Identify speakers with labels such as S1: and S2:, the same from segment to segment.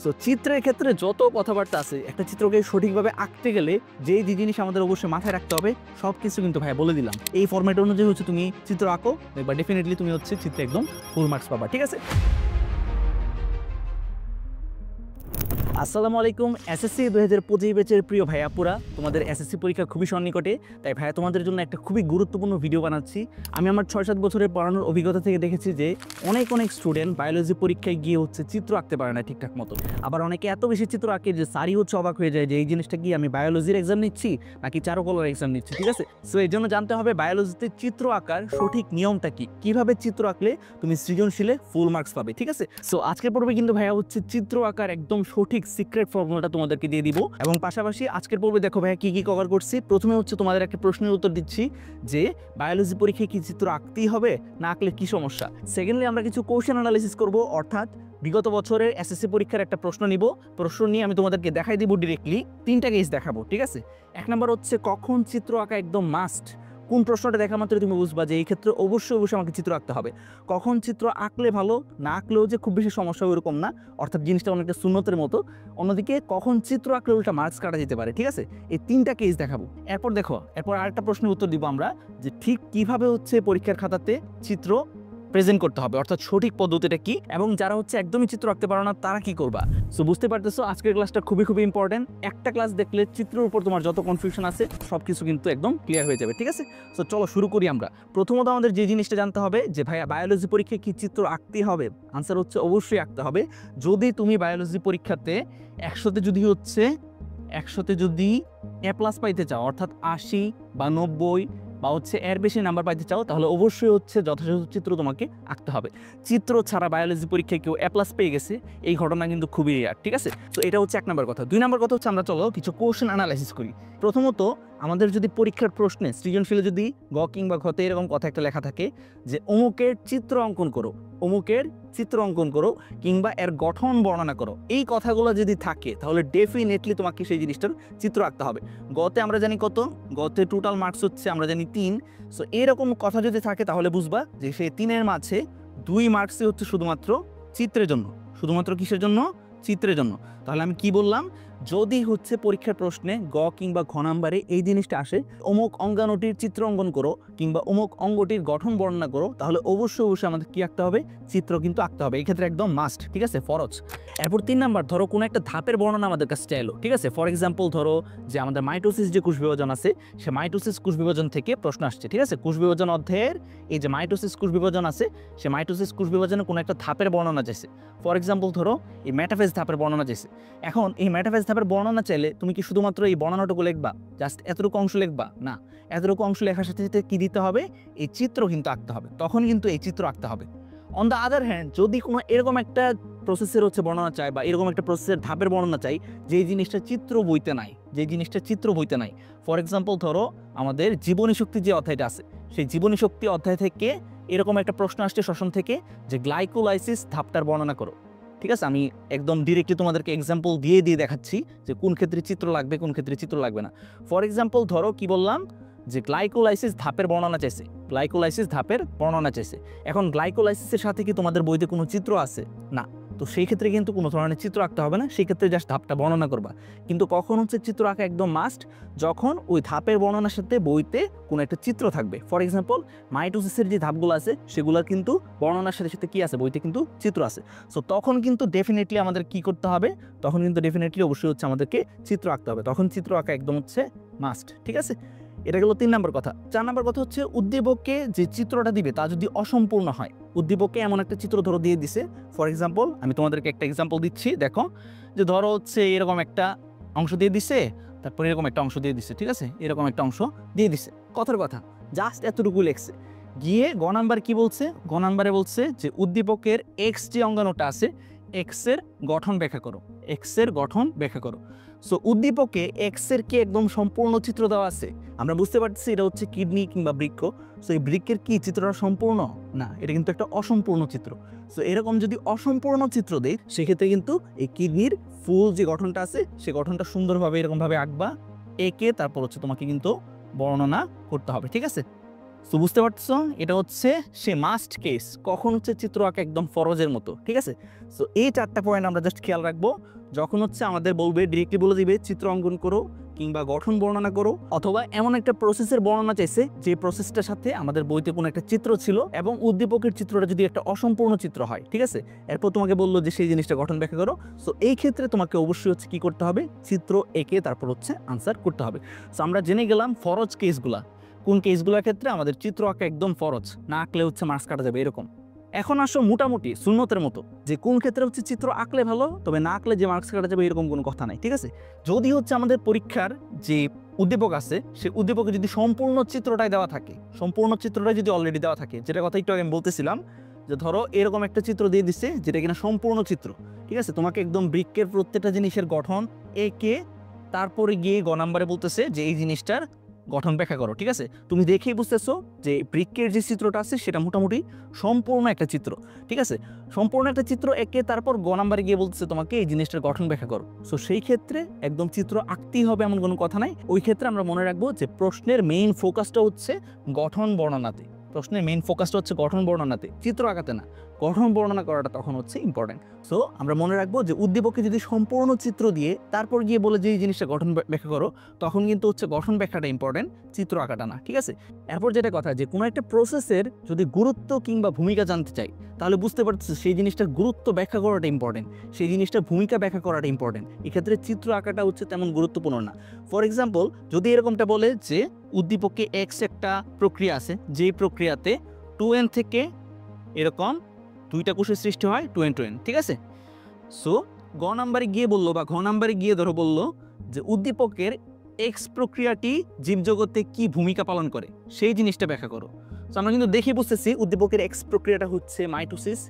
S1: So চিত্রের ক্ষেত্রে যত কথাবার্তা আছে, একটা চিত্রকে সঠিকভাবে আঁকতে গেলে যে জিনিস আমাদের অবশ্যই মাথায় রাখতে হবে সব কিছু কিন্তু ভাই বলে দিলাম। এই ফরম্যাট অনুযায়ী হচ্ছে তুমি চিত্র আঁকো, দেখবা ডেফিনেটলি তুমি হচ্ছে চিত্রে একদম ফুল মার্কস পাবা। ঠিক আছে, আসসালামু আলাইকুম। এসএসসি 2025 ব্যাচের প্রিয় ভাইয়াপুরা, তোমাদের এসএসসি পরীক্ষা খুবই সন্নিকটে, তাই ভাইয়া তোমাদের জন্য একটা খুবই গুরুত্বপূর্ণ ভিডিও বানাচ্ছি। আমি আমার 6-7 বছরের পড়ানোর অভিজ্ঞতা থেকে দেখেছি যে অনেক স্টুডেন্ট বায়োলজি পরীক্ষায় গিয়ে হচ্ছে চিত্র আঁকতে পারে না ঠিকঠাক মতো। আবার অনেকে এত বেশি চিত্র আঁকে যে স্যারই হচ্ছে অবাক হয়ে যায় যে এই জিনিসটা কি আমি বায়োলজির এক্সাম নিচ্ছি নাকি চারুকলার এক্সাম নিচ্ছি। ঠিক আছে, সো এই জন্য জানতে হবে বায়োলজিতে চিত্র আঁকার সঠিক নিয়মটা কি, কিভাবে চিত্র আঁকলে তুমি সৃজনশীলে ফুল মার্কস পাবে। ঠিক আছে, সো আজকের পর্বে কিন্তু ভাইয়া হচ্ছে চিত্র আঁকার একদম সঠিক সিক্রেট ফর্মুলাটা তোমাদেরকে দিয়ে দিব, এবং পাশাপাশি আজকের পর্বে দেখো ভাইয়া কি কি কভার করছি। প্রথমে হচ্ছে তোমাদের একটা প্রশ্নের উত্তর দিচ্ছি যে বায়োলজি পরীক্ষায় কি চিত্র আঁকতেই হবে, না আঁকলে কি সমস্যা। সেকেন্ডলি আমরা কিছু কোশ্চেন অ্যানালাইসিস করব, অর্থাৎ বিগত বছরের এসএসসি পরীক্ষার একটা প্রশ্ন নিব, প্রশ্ন নিয়ে আমি তোমাদেরকে দেখাই দিব ডিরেক্টলি, 3টা কেস দেখাবো। ঠিক আছে, 1 নম্বর হচ্ছে কখন চিত্র আঁকা একদম মাস্ট, কোন প্রশ্নটা দেখা মাত্র তুমি বুঝবা যে এই ক্ষেত্রে অবশ্যই আমাকে চিত্র আঁকতে হবে। কখন চিত্র আঁকলে ভালো, না আঁকলেও যে খুব বেশি সমস্যা ওরকম না, অর্থাৎ জিনিসটা অনেকটা সুন্নতের মতো। অন্যদিকে কখন চিত্র আঁকলে উল্টা মার্কস কাটা যেতে পারে। ঠিক আছে, এই 3টা কেস দেখাবো। এরপর আরেকটা প্রশ্নের উত্তর দিব আমরা যে ঠিক কিভাবে হচ্ছে পরীক্ষার খাতাতে চিত্র প্রেজেন্ট করতে হবে, অর্থাৎ সঠিক পদ্ধতিটা কি, এবং যারা হচ্ছে একদমই চিত্র আঁকতে পারো না তারা কি করবা। সো বুঝতে পারতেছো আজকের ক্লাসটা খুবই ইম্পর্টেন্ট। একটা ক্লাস দেখলে চিত্রের উপর তোমার যত কনফিউশন আছে সবকিছু কিন্তু একদম ক্লিয়ার হয়ে যাবে। ঠিক আছে, সো চলো শুরু করি আমরা। প্রথমত আমাদের যে জিনিসটা জানতে হবে যে ভাইয়া বায়োলজি পরীক্ষায় কি চিত্র আঁকতে হবে, আনসার হচ্ছে অবশ্যই আঁকতে হবে। যদি তুমি বায়োলজি পরীক্ষাতে 100তে যদি A+ পাইতে চাও, অর্থাৎ 80 বা 90 বা হচ্ছে এর বেশি নাম্বার পাইতে চাও, তাহলে অবশ্যই হচ্ছে যথাযথ চিত্র তোমাকে আঁকতে হবে। চিত্র ছাড়া বায়োলজি পরীক্ষায় কেউ A+ পেয়ে গেছে, এই ঘটনা কিন্তু খুবই রেয়ার। ঠিক আছে, তো এটা হচ্ছে 1 নম্বর কথা। 2 নম্বর কথা হচ্ছে আমরা চলো কিছু কোশ্চেন অ্যানালাইসিস করি। প্রথমত আমাদের যদি পরীক্ষার প্রশ্নে সৃজনশীলে যদি গ কিংবা ঘতে এরকম কথা একটা লেখা থাকে যে অমুকের চিত্র অঙ্কন করো কিংবা এর গঠন বর্ণনা করো, এই কথাগুলো যদি থাকে তাহলে ডেফিনেটলি তোমাকে সেই জিনিসটার চিত্র আঁকতে হবে। গতে আমরা জানি কত, গতে টোটাল মার্কস হচ্ছে আমরা জানি 3। সো এরকম কথা যদি থাকে তাহলে বুঝবা যে সেই 3-এর মাঝে 2 মার্কসই হচ্ছে শুধুমাত্র চিত্রের জন্য। শুধুমাত্র কিসের জন্য? চিত্রের জন্য। তাহলে আমি কি বললাম, যদি হচ্ছে পরীক্ষার প্রশ্নে গ কিংবা ঘ নাম্বারে এই জিনিসটা আসে অমুক অঙ্গাণুটির চিত্র অঙ্কন করো কিংবা অমুক অঙ্গটির গঠন বর্ণনা করো, তাহলে অবশ্যই আমাদের কি আঁকতে হবে? চিত্র কিন্তু আঁকতে হবে। এই ক্ষেত্রে একদম মাস্ট। ঠিক আছে, ফরজ। এরপর 3 নাম্বার, ধরো কোনো একটা ধাপের বর্ণনা আমাদের কাছে চাইলো। ঠিক আছে, ফর এক্সাম্পল ধরো যে আমাদের মাইটোসিস যে কোষ বিভাজন আছে, সে মাইটোসিস কোষ বিভাজন থেকে প্রশ্ন আসছে। ঠিক আছে, কোষ বিভাজন অধ্যায়ের এই যে মাইটোসিস কোষ বিভাজন আছে, সে মাইটোসিস কোষ বিভাজনের কোনো একটা ধাপের বর্ণনা চাইছে। ফর এক্সাম্পল ধরো এই মেটাফেজ ধাপের বর্ণনা চাইছে। এখন এই মেটাফেজ ধাপের বর্ণনা চাইলে তুমি কি শুধুমাত্র এই বর্ণনাটুকু লিখবা, জাস্ট এতটুকু অংশ লিখবা? না, এতটুকু অংশ লেখার সাথে সাথে কি দিতে হবে? এই চিত্র কিন্তু আঁকতে হবে, তখন কিন্তু এই চিত্র আঁকতে হবে। অন দ্য আদার হ্যান্ড, যদি কোনো এরকম একটা প্রসেসের হচ্ছে বর্ণনা চাই বা এরকম একটা প্রসেসের ধাপের বর্ণনা চাই যে জিনিসটা চিত্র বইতে নাই, ফর এক্সাম্পল ধরো আমাদের জীবনী শক্তি যে অধ্যায়টা আছে, সেই জীবনী শক্তি অধ্যায় থেকে এরকম একটা প্রশ্ন আসছে শ্বসন থেকে যে গ্লাইকোলাইসিস ধাপটার বর্ণনা করো। ঠিক আছে, আমি একদম ডিরেক্টলি তোমাদেরকে এক্সাম্পল দিয়ে দেখাচ্ছি যে কোন ক্ষেত্রে চিত্র লাগবে, কোন ক্ষেত্রে চিত্র লাগবে না। ফর এক্সাম্পল ধরো কি বললাম যে গ্লাইকোলাইসিস ধাপের বর্ণনা চাইছে। এখন গ্লাইকোলাইসিসের সাথে কি তোমাদের বইতে কোনো চিত্র আছে? না, তো সেই ক্ষেত্রে কিন্তু কোনো ধরনের চিত্র আঁকতে হবে না, সেই ক্ষেত্রে জাস্ট ধাপটা বর্ণনা করবা। কিন্তু কখন হচ্ছে চিত্র আঁকা একদম মাস্ট? যখন ওই ধাপের বর্ণনার সাথে বইতে কোনো একটা চিত্র থাকবে। ফর এক্সাম্পল মাইটোসিসের যে ধাপগুলো আছে সেগুলোর কিন্তু বর্ণনার সাথে সাথে কি আছে? বইতে কিন্তু চিত্র আছে। সো তখন কিন্তু ডেফিনেটলি আমাদের কি করতে হবে? তখন কিন্তু ডেফিনেটলি অবশ্যই হচ্ছে আমাদেরকে চিত্র আঁকতে হবে, তখন চিত্র আঁকা একদম হচ্ছে মাস্ট। ঠিক আছে, এটা গেল 3 নম্বর কথা। 4 নম্বর কথা হচ্ছে উদ্দীপককে যে চিত্রটা দিবে তা যদি অসম্পূর্ণ হয়। উদ্দীপককে এমন একটা চিত্র ধরো দিয়ে দিছে, ফর এক্সাম্পল আমি তোমাদেরকে একটা এক্সাম্পল দিচ্ছি, দেখো যে ধরো হচ্ছে এরকম একটা অংশ দিয়ে দিছে, তারপর এরকম একটা অংশ দিয়ে দিছে। ঠিক আছে, এরকম একটা অংশ দিয়ে দিছে, কথার কথা জাস্ট এতটুকু লেখছে। গিয়ে গ নাম্বার কি বলছে? গ নাম্বারে বলছে যে উদ্দীপকের এক্স যে অঙ্গাণুটা আছে, এক্সের গঠন ব্যাখ্যা করো। সো উদ্দীপকে এক্সের কি একদম সম্পূর্ণ চিত্র দেওয়া আছে? আমরা বুঝতে পারছি এটা হচ্ছে কিডনি কিংবা বৃক্ক। সো এই বৃক্কের কি চিত্রটা সম্পূর্ণ? না, এটা কিন্তু একটা অসম্পূর্ণ চিত্র। সো এরকম যদি অসম্পূর্ণ চিত্র দেয় সেক্ষেত্রে কিন্তু এই কিডনির ফুল যে গঠনটা আছে সে গঠনটা সুন্দরভাবে এরকমভাবে আঁকবা, এঁকে তারপর হচ্ছে তোমাকে কিন্তু বর্ণনা করতে হবে। ঠিক আছে, তো বুঝতে পারছো, এটা হচ্ছে সে মাস্ট কেস, কখন হচ্ছে চিত্র আঁকা একদম ফরজের মতো, ঠিক আছে। সো এই 4টা পয়েন্ট আমরা জাস্ট খেয়াল রাখবো। যখন হচ্ছে আমাদের বলবে, ডিরেক্টলি বলে দিবে চিত্র অঙ্কন করো কিংবা গঠন বর্ণনা করো, অথবা এমন একটা প্রসেসের বর্ণনা চাইছে যে প্রসেসটার সাথে আমাদের বইতে কোনো একটা চিত্র ছিল এবং উদ্দীপকের চিত্রটা যদি একটা অসম্পূর্ণ চিত্র হয়, ঠিক আছে, এরপর তোমাকে বললো যে সেই জিনিসটা গঠন ব্যাখ্যা করো। সো এই ক্ষেত্রে তোমাকে অবশ্যই হচ্ছে কি করতে হবে, চিত্র এঁকে তারপর হচ্ছে আনসার করতে হবে। সো আমরা জেনে গেলাম ফরজ কেসগুলা, কোন কেসগুলোর ক্ষেত্রে আমাদের চিত্র আঁকা একদম ফরজ, না আঁকলে হচ্ছে মার্কস কাটা যাবে এরকম। এখন আসো মোটামুটি সুন্নতের মতো, যে কোন ক্ষেত্রে হচ্ছে চিত্র আঁকলে ভালো, তবে না আঁকলে যে মার্কস কাটা যাবে এরকম কোনো কথা নাই, ঠিক আছে। যদি হচ্ছে আমাদের পরীক্ষার যে উদ্দীপক আছে, সে উদ্দীপকে যদি সম্পূর্ণ চিত্রটাই দেওয়া থাকে, সম্পূর্ণ চিত্রটাই যদি অলরেডি দেওয়া থাকে, যেটা কথা একটু আগে আমি বলতেছিলাম, যে ধরো এরকম একটা চিত্র দিয়ে দিচ্ছে যেটা কিনা সম্পূর্ণ চিত্র, ঠিক আছে, তোমাকে একদম বৃক্কের প্রত্যেকটা জিনিসের গঠন এঁকে তারপরে গিয়ে গ নাম্বারে বলতেছে যে এই জিনিসটার গঠন ব্যাখ্যা করো, ঠিক আছে। তুমি দেখেই বুঝতেছো যে বৃক্কের যে চিত্রটা আছে সেটা মোটামুটি সম্পূর্ণ একটা চিত্র, ঠিক আছে। সম্পূর্ণ একটা চিত্র এঁকে তারপর গ নাম্বারে গিয়ে বলতেছে তোমাকে এই জিনিসটার গঠন ব্যাখ্যা করো। সো সেই ক্ষেত্রে একদম চিত্র আঁকতেই হবে এমন কোনো কথা নাই। ওই ক্ষেত্রে আমরা মনে রাখবো যে প্রশ্নের মেইন ফোকাসটা হচ্ছে গঠন বর্ণনাতে, প্রশ্নের মেইন ফোকাসটা হচ্ছে গঠন বর্ণনাতে, চিত্র আঁকাতে না। গঠন বর্ণনা করাটা তখন হচ্ছে ইম্পর্টেন্ট। সো আমরা মনে রাখবো যে উদ্দীপকে যদি সম্পূর্ণ চিত্র দিয়ে তারপর গিয়ে বলে যে এই জিনিসটা গঠন ব্যাখ্যা করো, তখন কিন্তু হচ্ছে গঠন ব্যাখ্যাটা ইম্পর্টেন্ট, চিত্র আঁকাটা না, ঠিক আছে। এরপর যেটা কথা, যে কোনো একটা প্রসেসের যদি গুরুত্ব কিংবা ভূমিকা জানতে চাই, তাহলে বুঝতে পারছি সেই জিনিসটার গুরুত্ব ব্যাখ্যা করাটা ইম্পর্টেন্ট, সেই জিনিসটার ভূমিকা ব্যাখ্যা করাটা ইম্পর্টেন্ট। এক্ষেত্রে চিত্র আঁকাটা হচ্ছে তেমন গুরুত্বপূর্ণ না। ফর এক্সাম্পল, যদি এরকমটা বলে যে উদ্দীপকে এক্স একটা প্রক্রিয়া আছে, যেই প্রক্রিয়াতে 2n থেকে এরকম 2টা কোষের সৃষ্টি হয় 2n, ঠিক আছে। সো গ নাম্বারে গিয়ে বললো বা ঘ নাম্বারে গিয়ে ধরো বললো যে উদ্দীপকের এক্স প্রক্রিয়াটি জীবজগতে কি ভূমিকা পালন করে, সেই জিনিসটা ব্যাখ্যা করো। সো আমরা কিন্তু দেখে বুঝতেছি উদ্দীপকের এক্স প্রক্রিয়াটা হচ্ছে মাইটোসিস,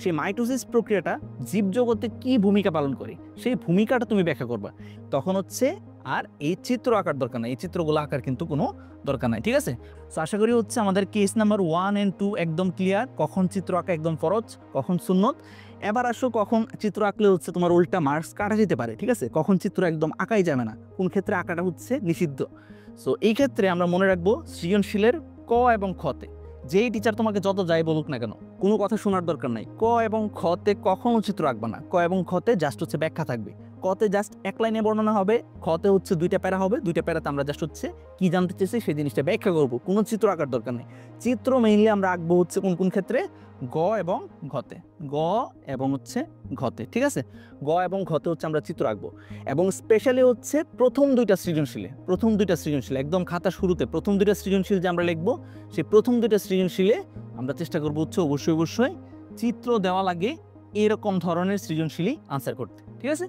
S1: সেই মাইটোসিস প্রক্রিয়াটা জীবজগতে কি ভূমিকা পালন করে সেই ভূমিকাটা তুমি ব্যাখ্যা করবা। তখন হচ্ছে আর এই চিত্র আঁকার দরকার নাই, এই চিত্রগুলো আঁকার কিন্তু কোনো দরকার নাই, ঠিক আছে। সো আশা করি হচ্ছে আমাদের কেস নাম্বার 1 and 2 একদম ক্লিয়ার, কখন চিত্র আঁকা একদম ফরজ, কখন সুন্নত। এবার আসো কখন চিত্র আঁকলে হচ্ছে তোমার উল্টা মার্কস কাটা যেতে পারে, ঠিক আছে, কখন চিত্র একদম আঁকাই যাবে না, কোন ক্ষেত্রে আঁকাটা হচ্ছে নিষিদ্ধ। সো এই ক্ষেত্রে আমরা মনে রাখবো সৃজনশীলের ক এবং খতে যেই টিচার তোমাকে যত যাই বলুক না কেন, কোনো কথা শোনার দরকার নাই। ক এবং খতে কখনো চিত্র আঁকবা না, ক এবং খতে জাস্ট হচ্ছে ব্যাখ্যা থাকবে। কতে জাস্ট এক লাইনে বর্ণনা হবে, খতে হচ্ছে 2টা প্যারা হবে, 2টা প্যারাতে আমরা জাস্ট হচ্ছে কি জানতে চেয়েছি সেই জিনিসটা ব্যাখ্যা করবো, কোনো চিত্র আঁকার দরকার নেই। চিত্র মেইনলি আমরা আঁকবো হচ্ছে কোন কোন ক্ষেত্রে, গ এবং ঘতে, গ এবং হচ্ছে ঘতে, ঠিক আছে। গ এবং ঘতে হচ্ছে আমরা চিত্র আঁকবো, এবং স্পেশালি হচ্ছে প্রথম 2টা সৃজনশীলে, প্রথম 2টা সৃজনশীল একদম খাতা শুরুতে প্রথম 2টা সৃজনশীল যে আমরা লিখবো, সেই প্রথম 2টা সৃজনশীলে আমরা চেষ্টা করবো হচ্ছে অবশ্যই চিত্র দেওয়া লাগে এরকম ধরনের সৃজনশীলই আনসার করতে, ঠিক আছে।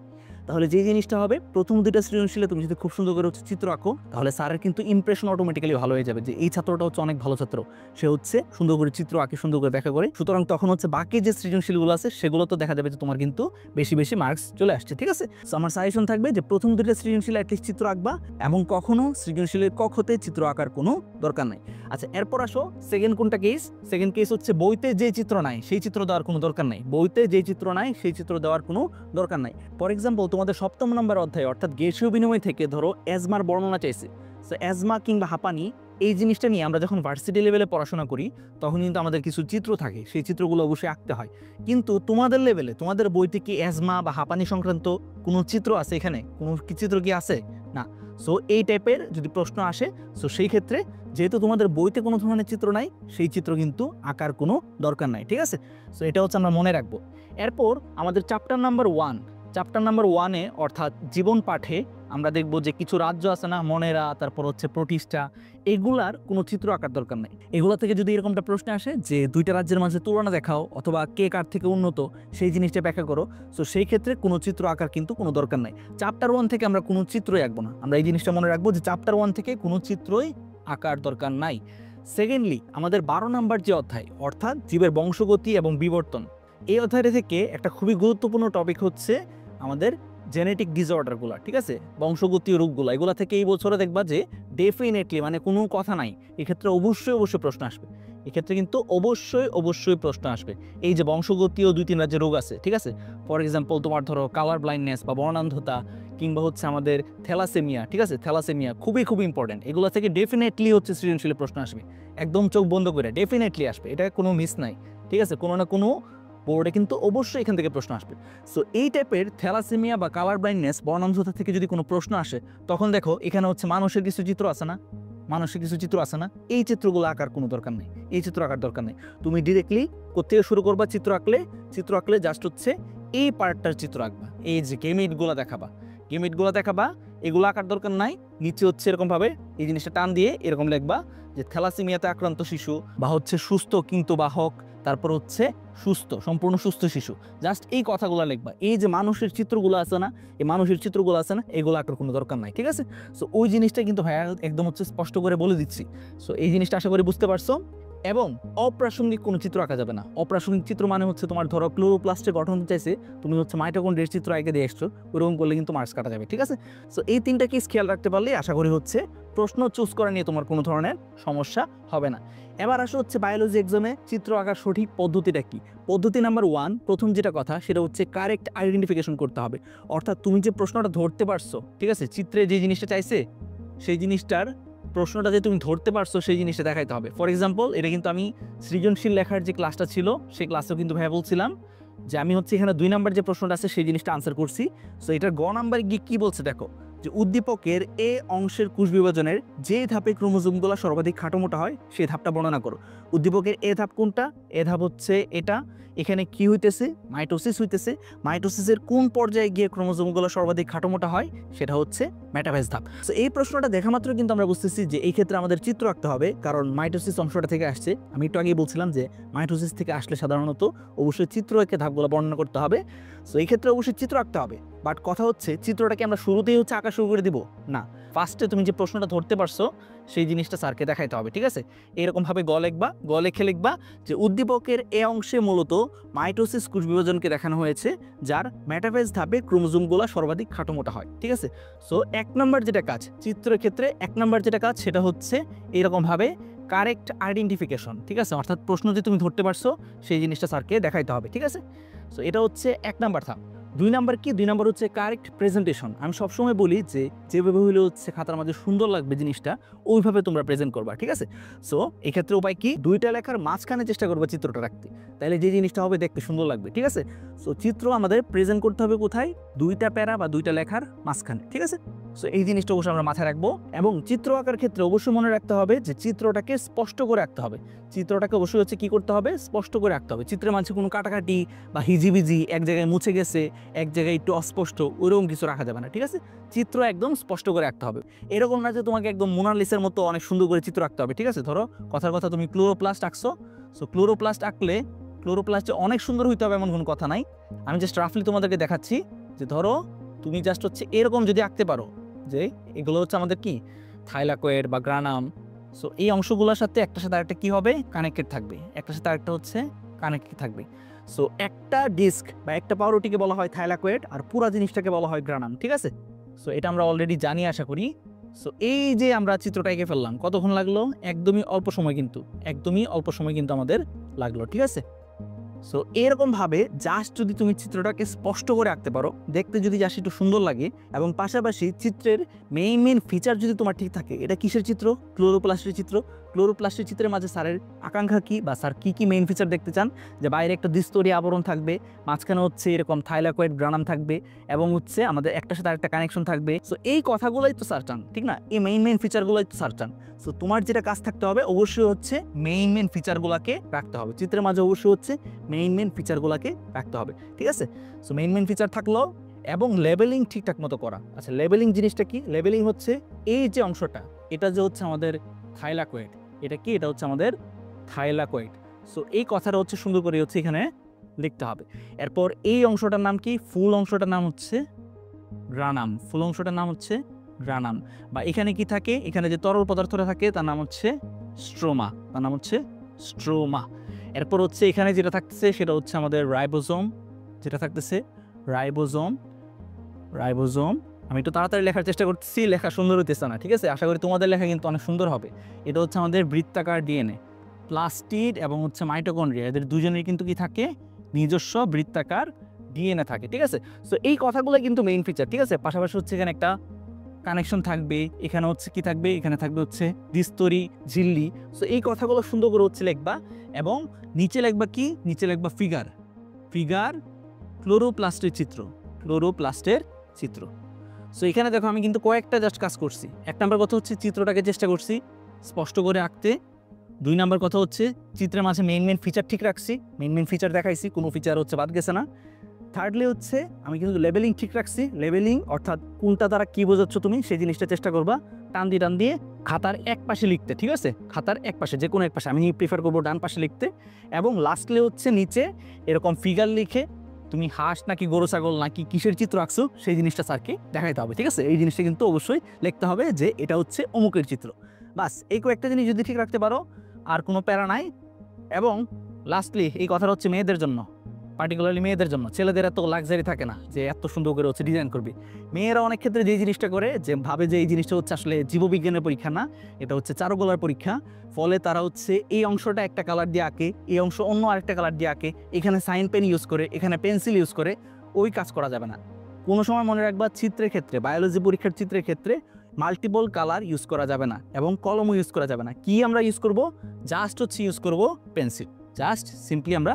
S1: তাহলে যে জিনিসটা হবে, প্রথম 2টা সৃজনশীলে তুমি যদি খুব সুন্দর করে হচ্ছে চিত্র আঁকো, তাহলে স্যারের কিন্তু ইমপ্রেশন অটোমেটিক্যালি ভালো হয়ে যাবে যে এই ছাত্রটা হচ্ছে অনেক ভালো ছাত্র, সে হচ্ছে সুন্দর করে চিত্র আঁকে, সুন্দর করে ব্যাখ্যা করে। সুতরাং তখন হচ্ছে বাকি যে সৃজনশীলগুলো আছে সেগুলো তো দেখা যাবে যে তোমার কিন্তু বেশি বেশি মার্কস চলে আসছে, ঠিক আছে। সো আমার সাজেশন থাকবে যে প্রথম 2টা সৃজনশীল অ্যাটলিস্ট চিত্র আঁকবা, এবং কখনো সৃজনশীলের ক হতে চিত্র আঁকার কোনো দরকার নাই। আচ্ছা, এরপর আসো সেকেন্ড কোনটা কেস, সেকেন্ড কেস হচ্ছে বইতে যে চিত্র নাই সেই চিত্র দেওয়ার কোনো দরকার নাই, বইতে যে চিত্র নাই সেই চিত্র দেওয়ার কোনো দরকার নাই। ফর এক্সাম্পল, তোমাদের 7ম নম্বর অধ্যায় অর্থাৎ গ্যাসীয় বিনিময় থেকে ধরো অ্যাজমার বর্ণনা চাইছে। সো অ্যাজমা কিংবা হাঁপানি এই জিনিসটা নিয়ে আমরা যখন ভার্সিটি লেভেলে পড়াশোনা করি তখন কিন্তু আমাদের কিছু চিত্র থাকে, সেই চিত্রগুলো অবশ্যই আঁকতে হয়। কিন্তু তোমাদের লেভেলে, তোমাদের বইতে কি অ্যাজমা বা হাঁপানি সংক্রান্ত কোনো চিত্র আছে? এখানে কোনো চিত্র কি আছে? না। সো এই টাইপের যদি প্রশ্ন আসে, সো সেই ক্ষেত্রে যেহেতু তোমাদের বইতে কোনো ধরনের চিত্র নাই, সেই চিত্র কিন্তু আঁকার কোনো দরকার নাই, ঠিক আছে। সো এটা হচ্ছে আমরা মনে রাখবো। এরপর আমাদের চ্যাপ্টার নাম্বার 1-এ অর্থাৎ জীবন পাঠে আমরা দেখব যে কিছু রাজ্য আছে না, মনেরা, তারপর হচ্ছে প্রতিষ্ঠা, এগুলার কোনো চিত্র আঁকার দরকার নেই। এগুলা থেকে যদি এরকমটা প্রশ্ন আসে যে 2টা রাজ্যের মাঝে তুলনা দেখাও অথবা কে কার থেকে উন্নত সেই জিনিসটা ব্যাখ্যা করো, সো সেই ক্ষেত্রে কোনো চিত্র আঁকার কিন্তু কোনো দরকার নাই। চ্যাপ্টার 1 থেকে আমরা কোনো চিত্রই আঁকবো না, আমরা এই জিনিসটা মনে রাখবো যে চ্যাপ্টার 1 থেকে কোনো চিত্রই আঁকার দরকার নাই। সেকেন্ডলি, আমাদের 12 নম্বর যে অধ্যায় অর্থাৎ জীবের বংশগতি এবং বিবর্তন, এই অধ্যায় থেকে একটা খুবই গুরুত্বপূর্ণ টপিক হচ্ছে আমাদের জেনেটিক ডিসঅর্ডারগুলো, ঠিক আছে, বংশগতি রোগগুলো। এগুলো থেকে এই বছরে দেখবা যে ডেফিনেটলি মানে কোনো কথা নাই, এক্ষেত্রে অবশ্যই প্রশ্ন আসবে, এক্ষেত্রে কিন্তু অবশ্যই প্রশ্ন আসবে। এই যে বংশগতীয় 2-3 রাজ্যের রোগ আছে, ঠিক আছে, ফর এক্সাম্পল তোমার ধরো কালার ব্লাইন্ডনেস বা বর্ণান্ধতা, কিংবা হচ্ছে আমাদের থ্যালাসেমিয়া, ঠিক আছে, থ্যালাসেমিয়া খুবই ইম্পর্টেন্ট। এগুলো থেকে ডেফিনেটলি হচ্ছে সৃজনশীলের প্রশ্ন আসবে, একদম চোখ বন্ধ করে ডেফিনেটলি আসবে, এটা কোনো মিস নাই, ঠিক আছে, কোনো না কোনো বোর্ডে কিন্তু অবশ্যই এখান থেকে প্রশ্ন আসবে। সো এই টাইপের থ্যালাসেমিয়া বা কালার ব্লাইন্ডনেস বর্ণান্ধতা থেকে যদি কোনো প্রশ্ন আসে, তখন দেখো এখানে হচ্ছে মানুষের কিছু চিত্র আছে না, এই চিত্রগুলো আঁকার কোনো দরকার নেই, এই চিত্র আঁকার দরকার নেই। তুমি ডিরেক্টলি কোত্থেকে শুরু করবা? চিত্র আঁকলে জাস্ট হচ্ছে এই পার্টটার চিত্র আঁকবা, এই যে গেমিটগুলো দেখাবা, এগুলো আঁকার দরকার নাই। নিচে হচ্ছে এরকমভাবে এই জিনিসটা টান দিয়ে এরকম লিখবা যে থ্যালাসেমিয়াতে আক্রান্ত শিশু, বা হচ্ছে সুস্থ কিন্তু বাহক, তারপর হচ্ছে সম্পূর্ণ সুস্থ শিশু, জাস্ট এই কথাগুলো লিখবা। এই যে মানুষের চিত্রগুলো আছে না, এগুলো আঁকার কোনো দরকার নাই, ঠিক আছে। সো ওই জিনিসটা কিন্তু ভাইয়া একদম হচ্ছে স্পষ্ট করে বলে দিচ্ছি। সো এই জিনিসটা আশা করি বুঝতে পারছো। এবং অপ্রাসঙ্গিক কোনো চিত্র আঁকা যাবে না। অপ্রাসঙ্গিক চিত্র মানে হচ্ছে তোমার ধরো ক্লোরোপ্লাস্টের গঠন চাইছে, তুমি হচ্ছে মাইটোকন্ড্রিয়ার চিত্র আঁকে দিয়ে এসছো, ওরকম করলে কিন্তু মার্কস কাটা যাবে, ঠিক আছে। সো এই তিনটা কেস খেয়াল রাখতে পারলে আশা করি হচ্ছে প্রশ্ন চুজ করা নিয়ে তোমার কোনো ধরনের সমস্যা হবে না। এবার আসো হচ্ছে বায়োলজি এক্সামে চিত্র আঁকার সঠিক পদ্ধতিটা কি। পদ্ধতি নাম্বার 1, প্রথম যেটা কথা সেটা হচ্ছে কারেক্ট আইডেন্টিফিকেশন করতে হবে। অর্থাৎ তুমি যে প্রশ্নটা ধরতে পারছো, ঠিক আছে, চিত্রে যে জিনিসটা চাইছে সেই জিনিসটার প্রশ্নটা যে তুমি ধরতে পারছো সেই জিনিসটা দেখাইতে হবে। ফর এক্সাম্পল, এটা কিন্তু আমি সৃজনশীল লেখার যে ক্লাসটা ছিল সেই ক্লাসেও কিন্তু ভাইয়া বলছিলাম যে আমি হচ্ছে এখানে 2 নাম্বার যে প্রশ্নটা আছে সেই জিনিসটা আনসার করছি। সো এটার গ নাম্বার গিয়ে কি বলছে দেখো, যে উদ্দীপকের এ অংশের কোষ বিভাজনের যে ধাপে ক্রোমোজোমগুলো সর্বাধিক খাটোমোটা হয় সেই ধাপটা বর্ণনা করো। উদ্দীপকের এ ধাপ কোনটা? এ ধাপ হচ্ছে এটা। এখানে কি হইতেছে? মাইটোসিস হইতেছে। মাইটোসিসের কোন পর্যায়ে গিয়ে ক্রোমোজোমগুলো সর্বাধিক খাটোমোটা হয়? সেটা হচ্ছে মেটাফেজ ধাপ। সো এই প্রশ্নটা দেখা মাত্র কিন্তু আমরা বুঝতেছি যে এই ক্ষেত্রে আমাদের চিত্র আঁকতে হবে, কারণ মাইটোসিস অংশটা থেকে আসছে। আমি একটু আগেই বলছিলাম যে মাইটোসিস থেকে আসলে সাধারণত অবশ্যই চিত্র এঁকে ধাপগুলো বর্ণনা করতে হবে। সো এই ক্ষেত্রে অবশ্যই চিত্র আঁকতে হবে। বাট কথা হচ্ছে চিত্রটাকে আমরা শুরুতেই হচ্ছে আঁকা শুরু করে দিব না, ফার্স্টে তুমি যে প্রশ্নটা ধরতে পারছো সেই জিনিসটা স্যারকে দেখাইতে হবে, ঠিক আছে। এরকমভাবে গ লেখে লিখবা যে উদ্দীপকের এ অংশে মূলত মাইটোসিস কোষ বিভাজনকে দেখানো হয়েছে, যার মেটাফেজ ধাপে ক্রোমোজোমগুলো সর্বাধিক খাটোমোটা হয়, ঠিক আছে। সো 1 নাম্বার যেটা কাজ চিত্রের ক্ষেত্রে, 1 নাম্বার যেটা কাজ সেটা হচ্ছে এরকমভাবে কারেক্ট আইডেন্টিফিকেশন, ঠিক আছে। অর্থাৎ প্রশ্ন যে তুমি ধরতে পারছো সেই জিনিসটা স্যারকে দেখাইতে হবে, ঠিক আছে। সো এটা হচ্ছে 1 নাম্বার ধাপ। 2 নাম্বার কি? 2 নাম্বার হচ্ছে কারেক্ট প্রেজেন্টেশন। আমি সবসময় বলি যে যেভাবে হইলে হচ্ছে খাতার মাঝে সুন্দর লাগবে জিনিসটা, ওইভাবে তোমরা প্রেজেন্ট করবা, ঠিক আছে। সো এক্ষেত্রে উপায় কি? 2টা লেখার মাঝখানে চেষ্টা করবা চিত্রটা রাখতে, তাহলে যে জিনিসটা হবে দেখতে সুন্দর লাগবে, ঠিক আছে। সো চিত্র আমাদের প্রেজেন্ট করতে হবে কোথায়? 2টা প্যারা বা 2টা লেখার মাঝখানে, ঠিক আছে। সো এই জিনিসটা অবশ্যই আমরা মাথায় রাখবো। এবং চিত্র আঁকার ক্ষেত্রে অবশ্যই মনে রাখতে হবে যে চিত্রটাকে স্পষ্ট করে আঁকতে হবে। চিত্রটাকে অবশ্যই হচ্ছে কি করতে হবে? স্পষ্ট করে আঁকতে হবে। চিত্রের মাঝে কোনো কাটাকাটি বা হিজিবিজি, এক জায়গায় মুছে গেছে, এক জায়গায় একটু অস্পষ্ট, ওইরকম কিছু রাখা যাবে না, ঠিক আছে। চিত্র একদম স্পষ্ট করে আঁকতে হবে। এরকম না যে তোমাকে একদম মোনালিসার মতো অনেক সুন্দর করে চিত্র আঁকতে হবে, ঠিক আছে। ধরো কথার কথা তুমি ক্লোরোপ্লাস্ট আঁকছো, সো ক্লোরোপ্লাস্ট আঁকলে ক্লোরোপ্লাস্টে অনেক সুন্দর হইতে হবে এমন কোনো কথা নাই। আমি জাস্ট রাফলি তোমাদেরকে দেখাচ্ছি যে ধরো তুমি জাস্ট হচ্ছে এরকম যদি আঁকতে পারো যে এগুলো হচ্ছে আমাদের কি থাইলাকয়েড বা গ্রানাম। সো এই অংশগুলোর সাথে একটার সাথে আরেকটা কি হবে? কানেক্টেড থাকবে, একটার সাথে আরেকটা হচ্ছে কানেক্টেড থাকবে। সো একটা ডিস্ক বা একটা পাউরুটিকে বলা হয় থাইলাকয়েড, আর পুরো জিনিসটাকে বলা হয় গ্রানাম, ঠিক আছে। সো এটা আমরা অলরেডি জানি আশা করি। সো এই যে আমরা চিত্রটা এঁকে ফেললাম, কতক্ষণ লাগলো? একদমই অল্প সময় কিন্তু আমাদের লাগলো, ঠিক আছে। সো এরকমভাবে জাস্ট যদি তুমি চিত্রটাকে স্পষ্ট করে আঁকতে পারো, দেখতে যদি জাস্ট একটু সুন্দর লাগে, এবং পাশাপাশি চিত্রের মেইন ফিচার যদি তোমার ঠিক থাকে, এটা কিসের চিত্র? ক্লোরোপ্লাস্টের চিত্র। ক্লোরোপ্লাস্টের চিত্রের মাঝে স্যারের আকাঙ্ক্ষা কি, বা স্যার কি মেইন ফিচার দেখতে চান? যে বাইরে একটা দ্বিস্তরীয় আবরণ থাকবে, মাঝখানে হচ্ছে এরকম থাইলাকয়েড গ্রানাম থাকবে, এবং হচ্ছে আমাদের একটার সাথে আরেকটা কানেকশন থাকবে। সো এই কথাগুলোই তো স্যার চান, ঠিক না? এই মেইন ফিচারগুলোই তো স্যার চান। সো তোমার যেটা কাজ থাকতে হবে অবশ্যই হচ্ছে মেইন ফিচারগুলোকে রাখতে হবে চিত্রের মাঝে, অবশ্যই হচ্ছে মেইন ফিচারগুলোকে রাখতে হবে, ঠিক আছে। সো মেইন ফিচার থাকলো, এবং লেবেলিং ঠিকঠাক মতো করা। আচ্ছা, লেবেলিং জিনিসটা কি? লেবেলিং হচ্ছে এই যে অংশটা, এটা যে হচ্ছে আমাদের থাইলাকয়েড, এটা কি? এটা হচ্ছে আমাদের থাইলাকয়েড। সো এই কথাটা হচ্ছে সুন্দর করে হচ্ছে এখানে লিখতে হবে। এরপর এই অংশটার নাম কি? ফুল অংশটার নাম হচ্ছে গ্রানাম। ফুল অংশটার নাম হচ্ছে গ্রানাম। বা এখানে কি থাকে? এখানে যে তরল পদার্থটা থাকে তার নাম হচ্ছে স্ট্রোমা। এরপর হচ্ছে এখানে যেটা থাকতেছে সেটা হচ্ছে আমাদের রাইবোজোম। আমি একটু তাড়াতাড়ি লেখার চেষ্টা করতেছি, লেখা সুন্দর হইতেছে না, ঠিক আছে। আশা করি তোমাদের লেখা কিন্তু অনেক সুন্দর হবে। এটা হচ্ছে আমাদের বৃত্তাকার ডিএনএ। প্লাস্টিড এবং হচ্ছে মাইটোকন্ড্রিয়া, এদের দুজনের কিন্তু কি থাকে? নিজস্ব বৃত্তাকার ডিএনএ থাকে, ঠিক আছে। সো এই কথাগুলো কিন্তু মেইন ফিচার, ঠিক আছে। পাশাপাশি হচ্ছে এখানে একটা কানেকশন থাকবে, এখানে হচ্ছে কি থাকবে, এখানে থাকবে হচ্ছে দ্বিস্তরী ঝিল্লি। সো এই কথাগুলো সুন্দর করে হচ্ছে লিখবা, এবং নিচে লিখবা কি, নিচে লিখবা ফিগার ক্লোরোপ্লাস্টের চিত্র, ক্লোরোপ্লাস্টের চিত্র। সো এখানে দেখো আমি কিন্তু কয়েকটা জাস্ট কাজ করছি। 1 নাম্বার কথা হচ্ছে চিত্রটাকে চেষ্টা করছি স্পষ্ট করে আঁকতে। 2 নাম্বার কথা হচ্ছে চিত্রের মাঝে মেইন ফিচার ঠিক রাখছি, মেইন ফিচার দেখাইছি, কোনো ফিচার হচ্ছে বাদ গেছে না। থার্ডলি হচ্ছে আমি কিন্তু লেবেলিং ঠিক রাখছি, লেবেলিং অর্থাৎ কোনটা দ্বারা কী বোঝাচ্ছ তুমি সেই জিনিসটা চেষ্টা করবা টান দিয়ে খাতার এক পাশে লিখতে, ঠিক আছে। খাতার এক পাশে, যে কোনো এক পাশে, আমি প্রিফার করবো ডান পাশে লিখতে। এবং লাস্টলি হচ্ছে নিচে এরকম ফিগার লিখে তুমি হাঁস নাকি গরু ছাগল নাকি কিসের চিত্র আঁকছো সেই জিনিসটা স্যারকে দেখাইতে হবে, ঠিক আছে। এই জিনিসটা কিন্তু অবশ্যই লিখতে হবে যে এটা হচ্ছে অমুকের চিত্র। বাস এই কয়েকটা জিনিস যদি ঠিক রাখতে পারো আর কোনো প্যারা নাই। এবং লাস্টলি এই কথাটা হচ্ছে মেয়েদের জন্য, পার্টিকুলারলি মেয়েদের জন্য। ছেলেদের এত লাক্সারি থাকে না যে এত সুন্দর করে হচ্ছে ডিজাইন করবি। মেয়েরা অনেক ক্ষেত্রে যে জিনিসটা করে যে ভাবে যে এই জিনিসটা হচ্ছে আসলে জীববিজ্ঞানের পরীক্ষা না, এটা হচ্ছে চারুকলার পরীক্ষা। ফলে তারা হচ্ছে এই অংশটা একটা কালার দিয়ে আঁকে, এই অংশ অন্য আরেকটা কালার দিয়ে আঁকে, এখানে সাইন পেন ইউজ করে, এখানে পেন্সিল ইউজ করে। ওই কাজ করা যাবে না। কোনো সময় মনে রাখবা চিত্রের ক্ষেত্রে, বায়োলজি পরীক্ষার চিত্রের ক্ষেত্রে মাল্টিপল কালার ইউজ করা যাবে না এবং কলমও ইউজ করা যাবে না। কি আমরা ইউজ করব, জাস্ট হচ্ছে ইউজ করব পেন্সিল, জাস্ট সিম্পলি আমরা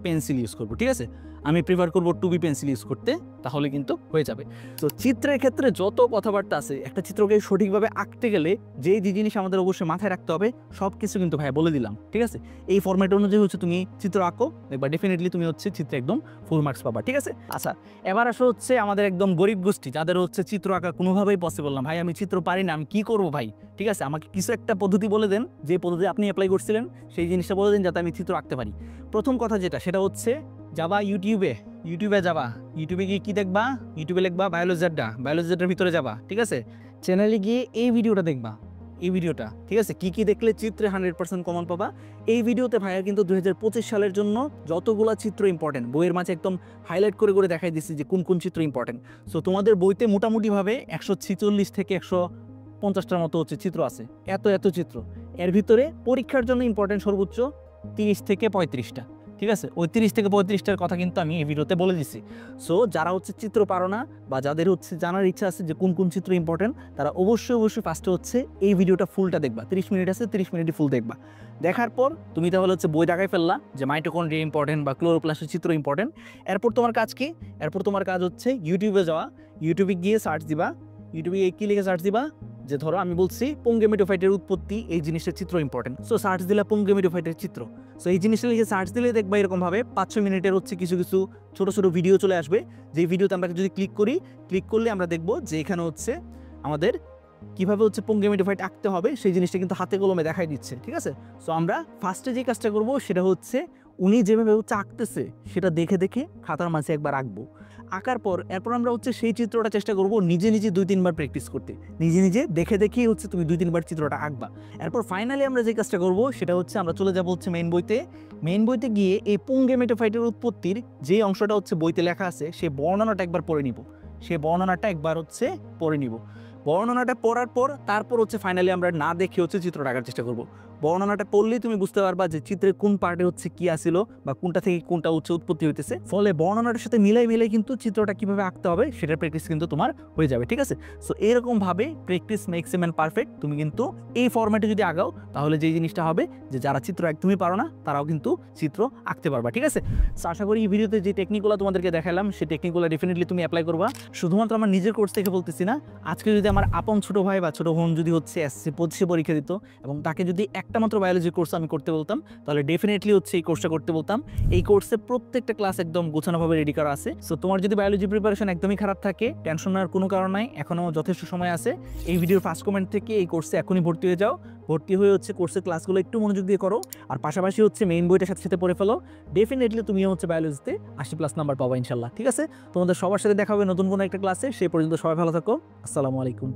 S1: পেন্সিল ইউজ করব, ঠিক আছে। আমি প্রিফার করবো 2B পেন্সিল ইউজ করতে, তাহলে কিন্তু হয়ে যাবে। তো চিত্রের ক্ষেত্রে যত কথাবার্তা আছে, একটা চিত্রকে সঠিকভাবে আঁকতে গেলে যেই জিনিস আমাদের অবশ্যই মাথায় রাখতে হবে সব কিছু কিন্তু ভাই বলে দিলাম, ঠিক আছে। এই ফরম্যাট অনুযায়ী হচ্ছে তুমি চিত্র আঁকো, দেখবা ডেফিনেটলি তুমি হচ্ছে চিত্রে একদম ফুল মার্কস পাবা, ঠিক আছে। আচ্ছা এবার আসো হচ্ছে আমাদের একদম গরিব গোষ্ঠী, যাদের হচ্ছে চিত্র আঁকা কোনোভাবেই পসিবল না। ভাই আমি চিত্র পারি না, আমি কি করবো ভাই, ঠিক আছে। আমাকে কিছু একটা পদ্ধতি বলে দেন, যে পদ্ধতি আপনি অ্যাপ্লাই করছিলেন সেই জিনিসটা বলে দিন যাতে আমি চিত্র আঁকতে পারি। প্রথম কথা যেটা, সেটা হচ্ছে যাবা ইউটিউবে যাবা, ইউটিউবে গিয়ে কী দেখবা, ইউটিউবে লিখবা বায়োলজিটার ভিতরে যাবা, ঠিক আছে। চ্যানেলে গিয়ে এই ভিডিওটা দেখবা, এই ভিডিওটা, ঠিক আছে। কি দেখলে চিত্রে 100% কমন পাবা। এই ভিডিওতে ভাইয়া কিন্তু 2025 সালের জন্য যতগুলো চিত্র ইম্পর্টেন্ট বইয়ের মাঝে একদম হাইলাইট করে দেখাই দিচ্ছি যে কোন চিত্র ইম্পর্টেন্ট। সো তোমাদের বইতে মোটামুটিভাবে 146 থেকে 150টার মতো হচ্ছে চিত্র আছে, এত চিত্র। এর ভিতরে পরীক্ষার জন্য ইম্পর্টেন্ট সর্বোচ্চ 30 থেকে 35টা, ঠিক আছে। ওই 30 থেকে 35টার কথা কিন্তু আমি এই ভিডিওতে বলে দিচ্ছি। সো যারা হচ্ছে চিত্র পারো না বা যাদের হচ্ছে জানার ইচ্ছা আছে যে কোন চিত্র ইম্পর্টেন্ট, তারা অবশ্যই ফার্স্টে হচ্ছে এই ভিডিওটা ফুলটা দেখবা। 30 মিনিট আছে, 30 মিনিটই ফুল দেখবা। দেখার পর তুমি তাহলে হচ্ছে বই দেখাই ফেললা যে মাইটোকন্ড্রিয়া ইম্পর্টেন্ট বা ক্লোরোপ্লাস্টের চিত্র ইম্পর্টেন্ট। এরপর তোমার কাজ কি, এরপর তোমার কাজ হচ্ছে ইউটিউবে যাওয়া, ইউটিউবে গিয়ে সার্চ দিবা, ইউটিউবে কি লিখে সার্চ দিবা, যে ধরো আমি বলছি পুংগেমিটোফাইটের উৎপত্তি, এই জিনিসটার চিত্র ইম্পর্টেন্ট। সো সার্চ দিলা পুংগেমিটোফাইটের চিত্র। সো এই জিনিসটা লিখে সার্চ দিলে দেখবা এরকমভাবে 5-6 মিনিটের হচ্ছে কিছু ছোট ভিডিও চলে আসবে। যে ভিডিওতে আমরা যদি ক্লিক করলে আমরা দেখবো যে এখানে হচ্ছে আমাদের কীভাবে হচ্ছে পুংগেমিটোফাইট আঁকতে হবে সেই জিনিসটা কিন্তু হাতে কলমে দেখাই দিচ্ছে, ঠিক আছে। সো আমরা ফার্স্টে যে কাজটা করবো সেটা হচ্ছে উনি যেভাবে হচ্ছে আঁকতেছে সেটা দেখে খাতার মাঝে একবার আঁকবো। আঁকার পর এরপর আমরা হচ্ছে সেই চিত্রটা চেষ্টা করবো নিজে 2-3 বার প্র্যাকটিস করতে, নিজে দেখেই হচ্ছে তুমি 2-3 বার চিত্রটা আঁকবা। এরপর ফাইনালি আমরা যে কাজটা করবো সেটা হচ্ছে আমরা চলে যাবো হচ্ছে মেইন বইতে গিয়ে এই পুংগেমিটোফাইটের উৎপত্তির যে অংশটা হচ্ছে বইতে লেখা আছে সেই বর্ণনাটা একবার পড়ে নিব। বর্ণনাটা পড়ার পর তারপর হচ্ছে ফাইনালি আমরা না দেখে হচ্ছে চিত্রটা আঁকার চেষ্টা করব। বর্ণনাটা পড়লেই তুমি বুঝতে পারবা যে চিত্রের কোন পার্টে হচ্ছে কি আসিল বা কোনটা থেকে কোনটা হচ্ছে উৎপত্তি হইতেছে। ফলে বর্ণনাটার সাথে মিলাই কিন্তু চিত্রটা কিভাবে আঁকতে হবে সেটার প্র্যাকটিস কিন্তু তোমার হয়ে যাবে, ঠিক আছে। সো এরকমভাবে practice makes a man perfect. তুমি কিন্তু এই ফরম্যাটে যদি আগাও তাহলে যেই জিনিসটা হবে যে যারা চিত্র একদমই পারো না তারাও কিন্তু চিত্র আঁকতে পারবা, ঠিক আছে। সো আশা করি এই ভিডিওতে যে টেকনিকগুলো তোমাদেরকে দেখালাম সেই টেকনিকগুলো ডেফিনেটলি তুমি অ্যাপ্লাই করবা। শুধুমাত্র আমার নিজের কোর্স থেকে বলতেছি না, আজকে যদি আমার আপন ছোট ভাই বা ছোট বোন যদি হচ্ছে SSC 25 পরীক্ষা দিত এবং তাকে যদি একটা মাত্র বায়োলজি কোর্স আমি করতে বলতাম তাহলে ডেফিনেটলি হচ্ছে এই কোর্সটা করতে বলতাম। এই কোর্সে প্রত্যেকটা ক্লাস একদম গোছানোভাবে রেডি করা আছে। সো তোমার যদি বায়োলজি প্রিপারেশন একদমই খারাপ থাকে, টেনশন নেওয়ার কোনো কারণ নাই, এখনও যথেষ্ট সময় আছে। এই ভিডিওর ফার্স্ট কমেন্ট থেকে এই কোর্সে এখনই ভর্তি হয়ে যাও। ভর্তি হয়ে হচ্ছে কোর্সের ক্লাসগুলো একটু মনোযোগ দিয়ে করো, আর পাশাপাশি হচ্ছে মেইন বইটার সাথে পড়ে ফেলো। ডেফিনেটলি তুমি হচ্ছে বায়োলজিতে 80+ নাম্বার পাবা ইনশাল্লাহ, ঠিক আছে। তোমাদের সবার সাথে দেখা হবে নতুন কোনো একটা ক্লাসে। সেই পর্যন্ত সবাই ভালো থাকো। আসসালামু আলাইকুম।